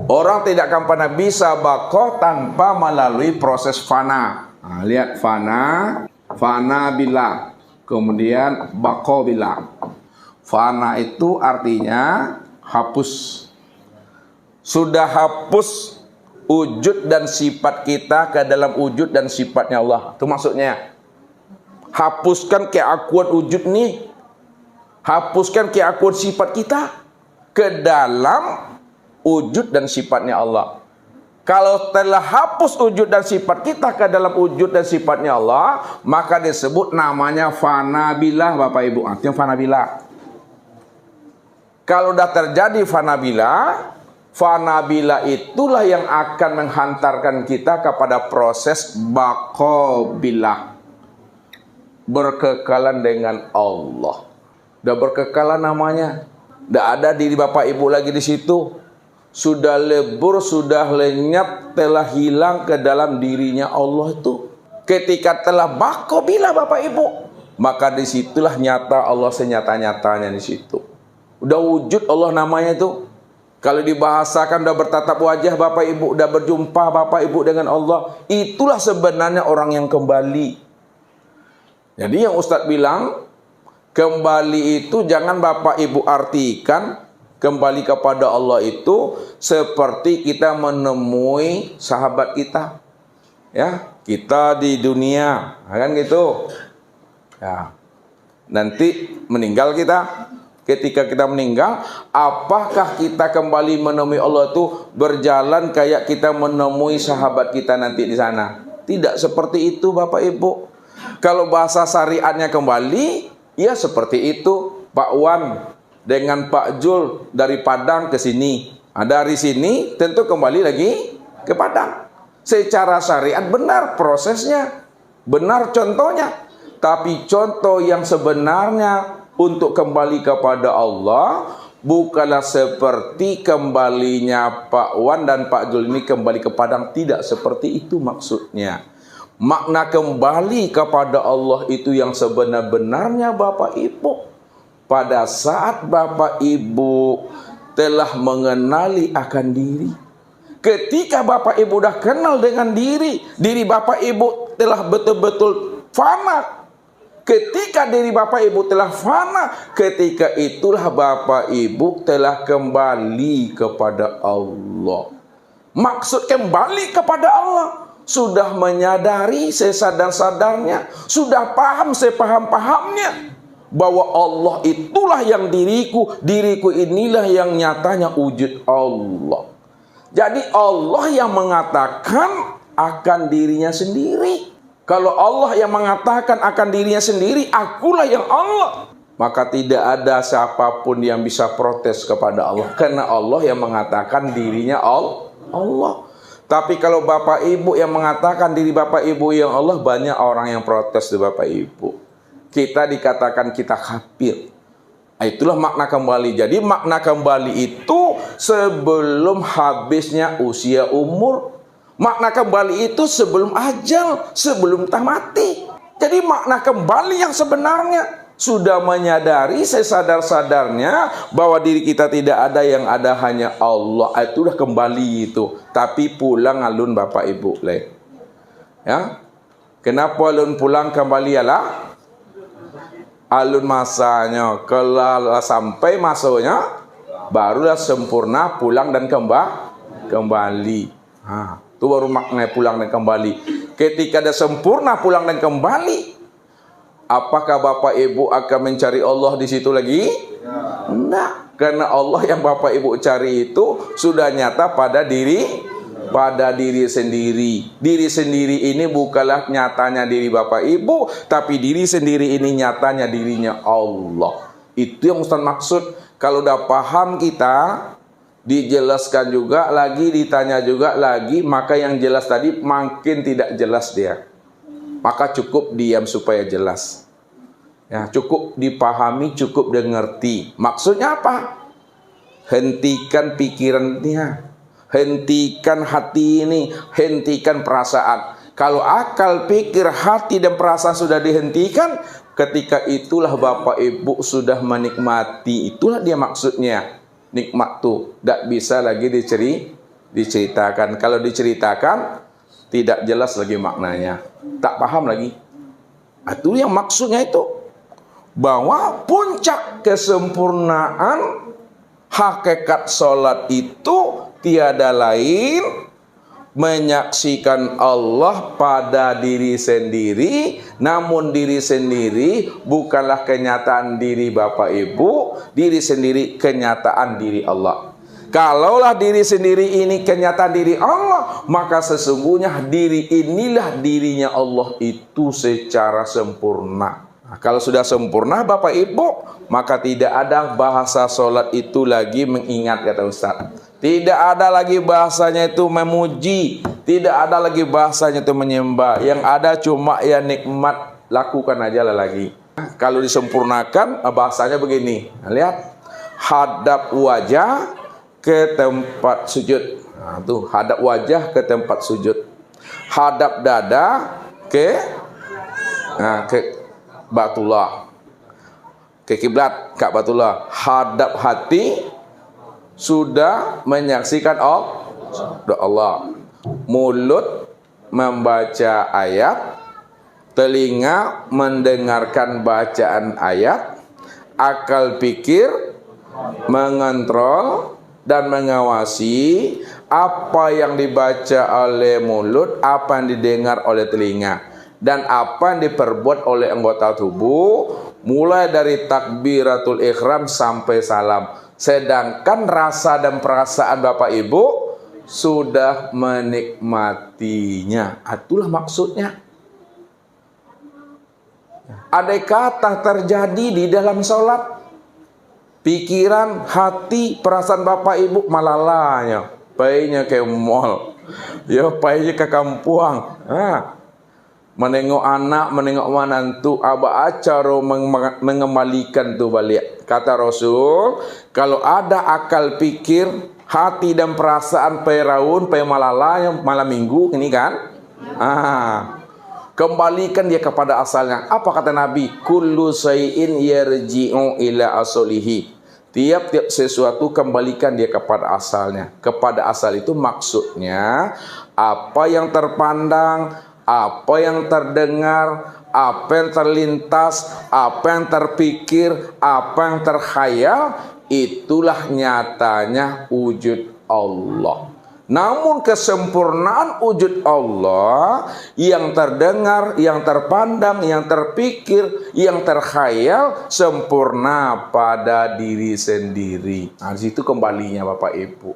Orang tidak akan pernah bisa baqo tanpa melalui proses fana. Nah, lihat fana bila, kemudian baqo bila. Fana itu artinya hapus. Sudah hapus wujud dan sifat kita ke dalam wujud dan sifatnya Allah. Itu maksudnya. Hapuskan keakuan wujud nih. Hapuskan keakuan sifat kita ke dalam wujud dan sifatnya Allah. Kalau telah hapus wujud dan sifat kita ke dalam wujud dan sifatnya Allah, maka disebut namanya fana bila, Bapak Ibu. Artinya fana bila. Kalau sudah terjadi fana bila itulah yang akan menghantarkan kita kepada proses baqo bila. Berkekalan dengan Allah. Udah berkekalan namanya. Tidak ada diri Bapak Ibu lagi di situ. Sudah lebur, sudah lenyap, telah hilang ke dalam dirinya Allah itu. Ketika telah baqo bila Bapak Ibu, maka disitulah nyata Allah senyata-nyatanya di situ. Udah wujud Allah namanya itu. Kalau dibahasakan udah bertatap wajah Bapak Ibu, udah berjumpa Bapak Ibu dengan Allah. Itulah sebenarnya orang yang kembali. Jadi yang Ustadz bilang, kembali itu jangan Bapak Ibu artikan kembali kepada Allah itu seperti kita menemui sahabat kita. Ya, kita di dunia, kan gitu. Ya. Nanti meninggal kita. Ketika kita meninggal, apakah kita kembali menemui Allah itu berjalan kayak kita menemui sahabat kita nanti di sana? Tidak seperti itu Bapak Ibu. Kalau bahasa syariatnya kembali, ya seperti itu. Pak Wan dengan Pak Jul dari Padang ke sini. Dari sini tentu kembali lagi ke Padang. Secara syariat benar prosesnya, benar contohnya. Tapi contoh yang sebenarnya untuk kembali kepada Allah bukanlah seperti kembalinya Pak Wan dan Pak Jul ini kembali ke Padang. Tidak seperti itu maksudnya. Makna kembali kepada Allah itu yang sebenar-benarnya Bapak Ibu. Pada saat Bapak Ibu telah mengenali akan diri. Ketika Bapak Ibu sudah kenal dengan diri Bapak Ibu telah betul-betul fana. Ketika diri Bapak Ibu telah fana, ketika itulah Bapak Ibu telah kembali kepada Allah. Maksud kembali kepada Allah, sudah menyadari sesadar-sadarnya, sudah paham sepaham-pahamnya bahwa Allah itulah yang diriku inilah yang nyatanya wujud Allah. Jadi Allah yang mengatakan akan dirinya sendiri. Kalau Allah yang mengatakan akan dirinya sendiri, akulah yang Allah, maka tidak ada siapapun yang bisa protes kepada Allah, karena Allah yang mengatakan dirinya Allah. Tapi kalau Bapak Ibu yang mengatakan diri Bapak Ibu yang Allah, banyak orang yang protes di Bapak Ibu. Kita dikatakan kita kafir. Itulah makna kembali. Jadi makna kembali itu sebelum habisnya usia umur. Makna kembali itu sebelum ajal, sebelum mati. Jadi makna kembali yang sebenarnya sudah menyadari sesadar-sadarnya bahwa diri kita tidak ada, yang ada hanya Allah. Itulah kembali itu. Tapi pulang alun Bapak Ibu. Ya. Kenapa alun pulang kembali ialah alun masanya. Kalau sampai masanya barulah sempurna pulang dan kembali. Itu baru makna pulang dan kembali. Ketika ada sempurna pulang dan kembali, apakah Bapak Ibu akan mencari Allah di situ lagi? Enggak. Karena Allah yang Bapak Ibu cari itu sudah nyata pada diri sendiri. Diri sendiri ini bukanlah nyatanya diri Bapak Ibu, tapi diri sendiri ini nyatanya dirinya Allah. Itu yang Ustaz maksud. Kalau udah paham kita, dijelaskan juga lagi, ditanya juga lagi, maka yang jelas tadi makin tidak jelas dia. Maka cukup diam supaya jelas. Ya, cukup dipahami, cukup dimengerti. Maksudnya apa? Hentikan pikirannya, hentikan hati ini, hentikan perasaan. Kalau akal, pikir, hati dan perasaan sudah dihentikan, ketika itulah Bapak Ibu sudah menikmati. Itulah dia maksudnya. Nikmat tuh tidak bisa lagi diceritakan. Kalau diceritakan tidak jelas lagi maknanya, tak paham lagi. Itu yang maksudnya itu, bahwa puncak kesempurnaan hakikat sholat itu tiada lain menyaksikan Allah pada diri sendiri, namun diri sendiri bukanlah kenyataan diri Bapak Ibu, diri sendiri kenyataan diri Allah. Kalaulah diri sendiri ini kenyataan diri Allah, maka sesungguhnya diri inilah dirinya Allah itu secara sempurna. Nah, kalau sudah sempurna Bapak Ibu, maka tidak ada bahasa sholat itu lagi mengingat, kata Ustaz. Tidak ada lagi bahasanya itu memuji, tidak ada lagi bahasanya itu menyembah. Yang ada cuma ya nikmat, lakukan aja lah lagi. Kalau disempurnakan bahasanya begini. Nah, lihat, hadap wajah ke tempat sujud. Nah, tuh hadap wajah ke tempat sujud. Hadap dada ke Baitullah, ke kiblat Ka'batullah. Hadap hati sudah menyaksikan Allah. Mulut membaca ayat, telinga mendengarkan bacaan ayat, akal pikir mengontrol dan mengawasi apa yang dibaca oleh mulut, apa yang didengar oleh telinga, dan apa yang diperbuat oleh anggota tubuh, mulai dari takbiratul ihram sampai salam. Sedangkan rasa dan perasaan Bapak Ibu sudah menikmatinya. Itulah maksudnya. Andai kata terjadi di dalam sholat, pikiran, hati, perasaan Bapak Ibu malalanya, painya ke mall, ya painya ke kampuang, menengok anak, menengok manantu, aba acaro mengembalikan tu balik. Kata Rasul, kalau ada akal pikir, hati dan perasaan peraun, malala yang malam minggu ini kan, kembalikan dia kepada asalnya. Apa kata Nabi? Kullu shay'in yarji'u ila aslihi. Tiap-tiap sesuatu kembalikan dia kepada asalnya. Kepada asal itu maksudnya apa yang terpandang, apa yang terdengar, apa yang terlintas, apa yang terpikir, apa yang terkhayal, itulah nyatanya wujud Allah. Namun kesempurnaan wujud Allah yang terdengar, yang terpandang, yang terpikir, yang terkhayal sempurna pada diri sendiri. Nah, di situ kembalinya Bapak Ibu.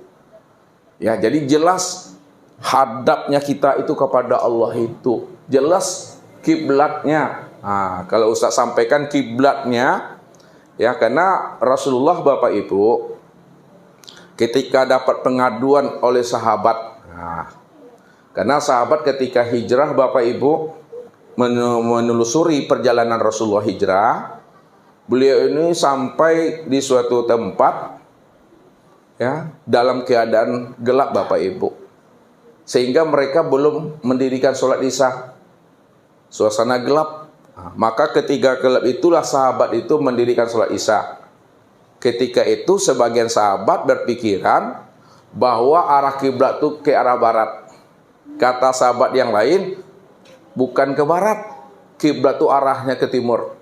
Ya, jadi jelas hadapnya kita itu kepada Allah itu. Jelas kiblatnya. Nah, kalau Ustaz sampaikan kiblatnya, ya, karena Rasulullah Bapak Ibu ketika dapat pengaduan oleh sahabat, karena sahabat ketika hijrah Bapak Ibu menelusuri perjalanan Rasulullah hijrah, beliau ini sampai di suatu tempat, ya, dalam keadaan gelap Bapak Ibu, sehingga mereka belum mendirikan sholat isya. Suasana gelap. Maka ketika gelap itulah sahabat itu mendirikan sholat isya. Ketika itu sebagian sahabat berpikiran bahwa arah kiblat itu ke arah barat. Kata sahabat yang lain, bukan ke barat, kiblat itu arahnya ke timur.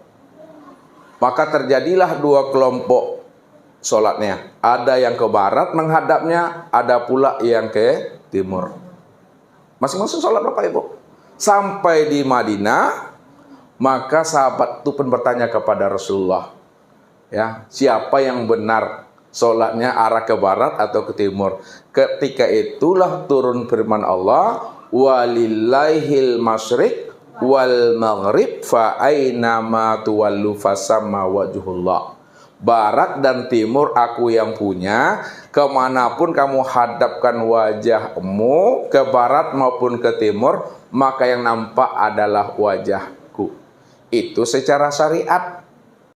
Maka terjadilah dua kelompok sholatnya. Ada yang ke barat menghadapnya, ada pula yang ke timur. Masing-masing sholat Bapak Ibu. Sampai di Madinah, maka sahabat itu pun bertanya kepada Rasulullah, ya, siapa yang benar sholatnya arah ke barat atau ke timur? Ketika itulah turun firman Allah, walillahil masyriq wal maghrib fa aina ma tuwallu fasamma wajhullah. Barat dan timur aku yang punya, kemanapun kamu hadapkan wajahmu, ke barat maupun ke timur, maka yang nampak adalah wajahku. Itu secara syariat.